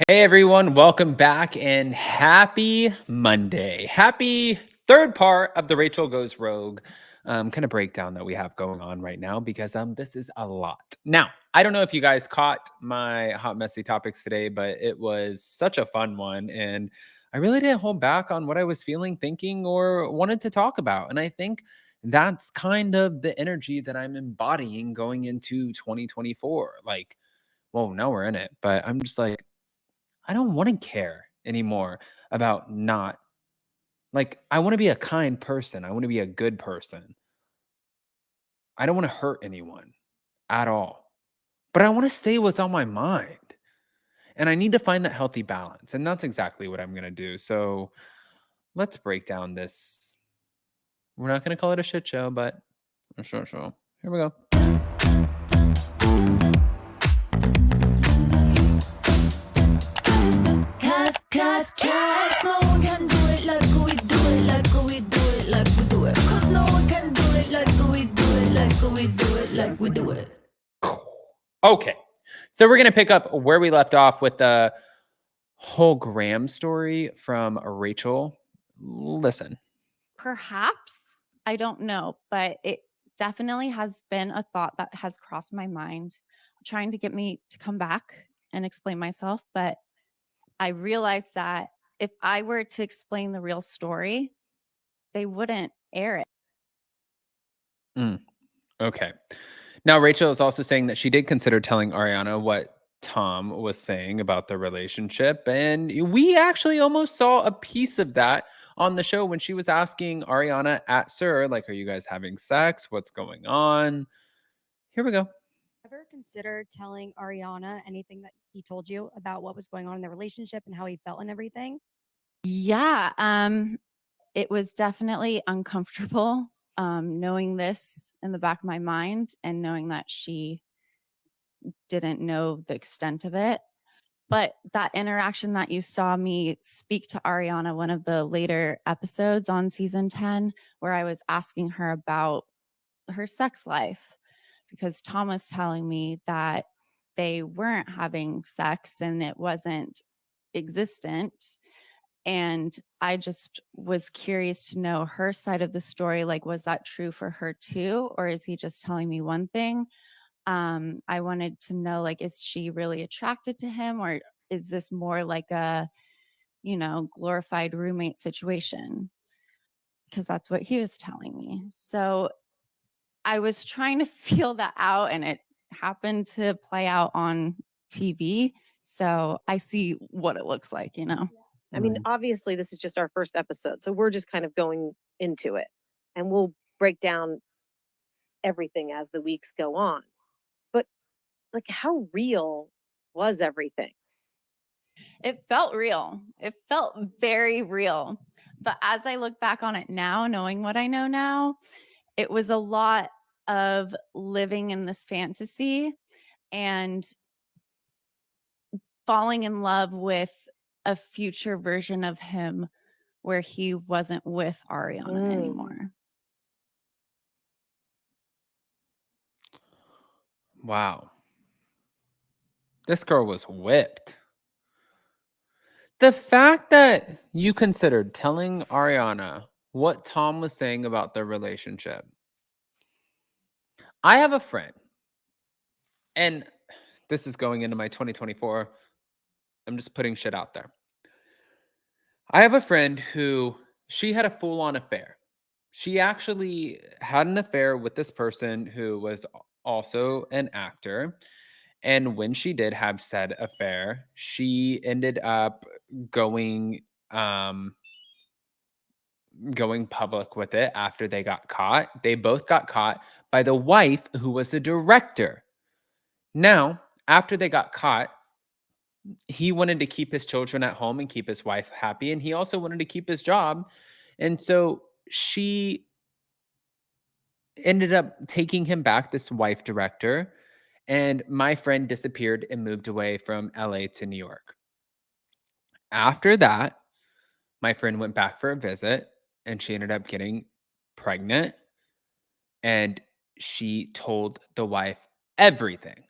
Hey everyone, welcome back and happy Monday. Happy third part of the Rachel Goes Rogue kind of breakdown that we have going on right now because this is a lot. Now, I don't know if you guys caught my hot messy topics today, but it was such a fun one and I really didn't hold back on what I was feeling, thinking, or wanted to talk about. And I think that's kind of the energy that I'm embodying going into 2024. Like, well, now we're in it, but I'm just like, I don't want to care anymore about not like I want to be a kind person. I want to be a good person. I don't want to hurt anyone at all. But I want to say what's on my mind. And I need to find that healthy balance. And that's exactly what I'm going to do. So let's break down this. We're not going to call it a shit show, but a short show. Here we go. Cause no one can do it like we do it, like we do it, like we do it. Cause no one can do it like we do it, like we do it, like we do it. Okay. So we're going to pick up where we left off with the whole Graham story from Rachel. Listen. Perhaps, I don't know, but it definitely has been a thought that has crossed my mind, trying to get me to come back and explain myself. But I realized that if I were to explain the real story, they wouldn't air it. Okay. Now, Rachel is also saying that she did consider telling Ariana what Tom was saying about the relationship. And we actually almost saw a piece of that on the show when she was asking Ariana at Sir, like, are you guys having sex? What's going on? Here we go. Ever considered telling Ariana anything that he told you about what was going on in the relationship and how he felt and everything? Yeah, it was definitely uncomfortable knowing this in the back of my mind and knowing that she didn't know the extent of it. But that interaction that you saw me speak to Ariana, one of the later episodes on season 10, where I was asking her about her sex life, because Tom was telling me that they weren't having sex and it wasn't existent. And I just was curious to know her side of the story. Like, was that true for her too? Or is he just telling me one thing? I wanted to know, like, is she really attracted to him, or is this more like a, glorified roommate situation? Because that's what he was telling me. So I was trying to feel that out, and it happened to play out on TV. So I see what it looks like. I mean, obviously, this is just our first episode, so we're just kind of going into it, and we'll break down everything as the weeks go on. But, like, how real was everything? It felt real. It felt very real. But as I look back on it now, knowing what I know now, it was a lot of living in this fantasy and falling in love with a future version of him where he wasn't with Ariana anymore. Wow. This girl was whipped. The fact that you considered telling Ariana what Tom was saying about their relationship. I have a friend, and this is going into my 2024. I'm just putting shit out there. I have a friend who she had a full-on affair. She actually had an affair with this person who was also an actor. And when she did have said affair, she ended up going public with it after they got caught. They both got caught by the wife who was a director. Now, after they got caught, he wanted to keep his children at home and keep his wife happy, and he also wanted to keep his job. And so she ended up taking him back, this wife director, and my friend disappeared and moved away from LA to New York. After that, my friend went back for a visit and she ended up getting pregnant, and she told the wife everything.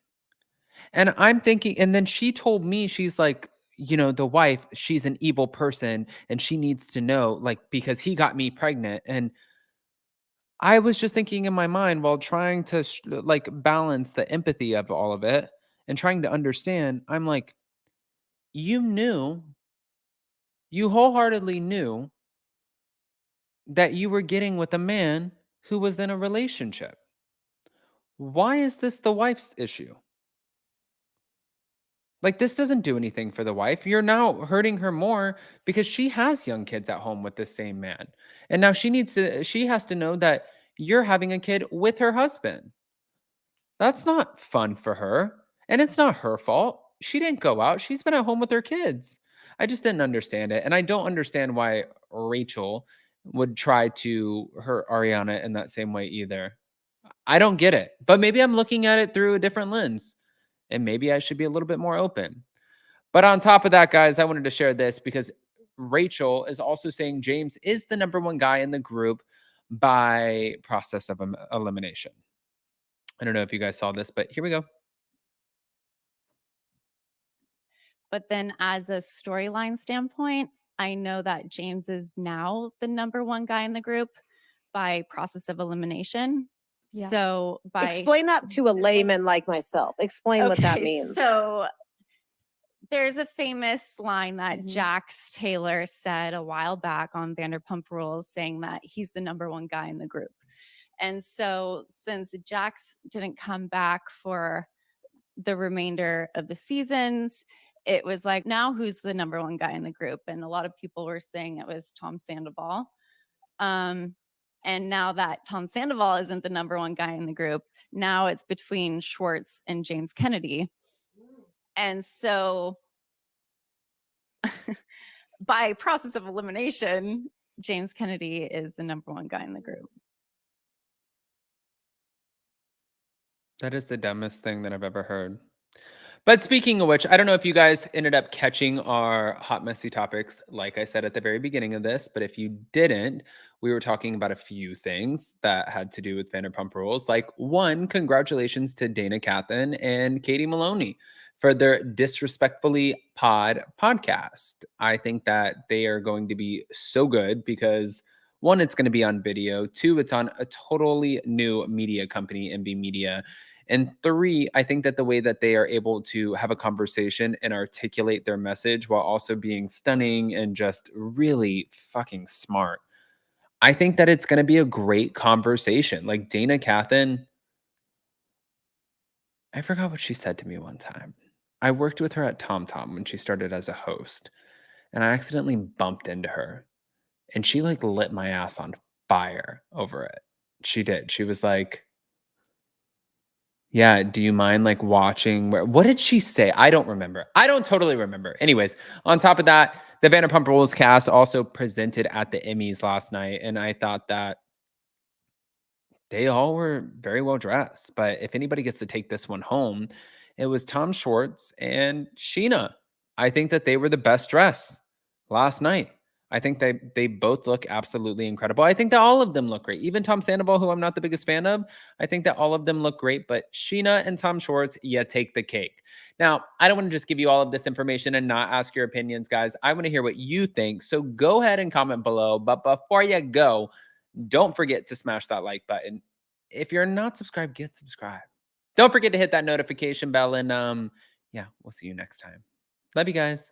And I'm thinking, and then she told me, she's like, the wife, she's an evil person and she needs to know, like, because he got me pregnant. And I was just thinking in my mind while trying to like balance the empathy of all of it and trying to understand. I'm like, you knew, you wholeheartedly knew that you were getting with a man who was in a relationship. Why is this the wife's issue? Like, this doesn't do anything for the wife. You're now hurting her more because she has young kids at home with this same man. And now she has to know that you're having a kid with her husband. That's not fun for her. And it's not her fault. She didn't go out. She's been at home with her kids. I just didn't understand it. And I don't understand why Rachel would try to hurt Ariana in that same way either. I don't get it. But maybe I'm looking at it through a different lens. And maybe I should be a little bit more open. But on top of that, guys, I wanted to share this because Rachel is also saying James is the number one guy in the group by process of elimination. I don't know if you guys saw this, but here we go. But then as a storyline standpoint, I know that James is now the number one guy in the group by process of elimination. Yeah. So Explain that to a layman like myself. Explain what that means. So there's a famous line that Mhm. Jax Taylor said a while back on Vanderpump Rules, saying that he's the number one guy in the group. And so since Jax didn't come back for the remainder of the seasons, it was like, now who's the number one guy in the group? And a lot of people were saying it was Tom Sandoval. And now that Tom Sandoval isn't the number one guy in the group, now it's between Schwartz and James Kennedy. And so by process of elimination, James Kennedy is the number one guy in the group. That is the dumbest thing that I've ever heard. But speaking of which, I don't know if you guys ended up catching our hot, messy topics, like I said at the very beginning of this. But if you didn't, we were talking about a few things that had to do with Vanderpump Rules. Like, one, congratulations to Dana Cathan and Katie Maloney for their Disrespectfully podcast. I think that they are going to be so good because, one, it's going to be on video. Two, it's on a totally new media company, MB Media. And three, I think that the way that they are able to have a conversation and articulate their message while also being stunning and just really fucking smart, I think that it's going to be a great conversation. Like, Dana Cathan, I forgot what she said to me one time. I worked with her at TomTom when she started as a host, and I accidentally bumped into her, and she like lit my ass on fire over it. She did. She was like, yeah, do you mind like watching what did she say? I don't remember. I don't totally remember. Anyways, on top of that, the Vanderpump Rules cast also presented at the Emmys last night, and I thought that they all were very well dressed. But if anybody gets to take this one home, it was Tom Schwartz and Sheena. I think that they were the best dressed last night. I think they both look absolutely incredible. I think that all of them look great. Even Tom Sandoval, who I'm not the biggest fan of, I think that all of them look great. But Sheena and Tom Schwartz, yeah, take the cake. Now, I don't want to just give you all of this information and not ask your opinions, guys. I want to hear what you think. So go ahead and comment below. But before you go, don't forget to smash that like button. If you're not subscribed, get subscribed. Don't forget to hit that notification bell. And yeah, we'll see you next time. Love you guys.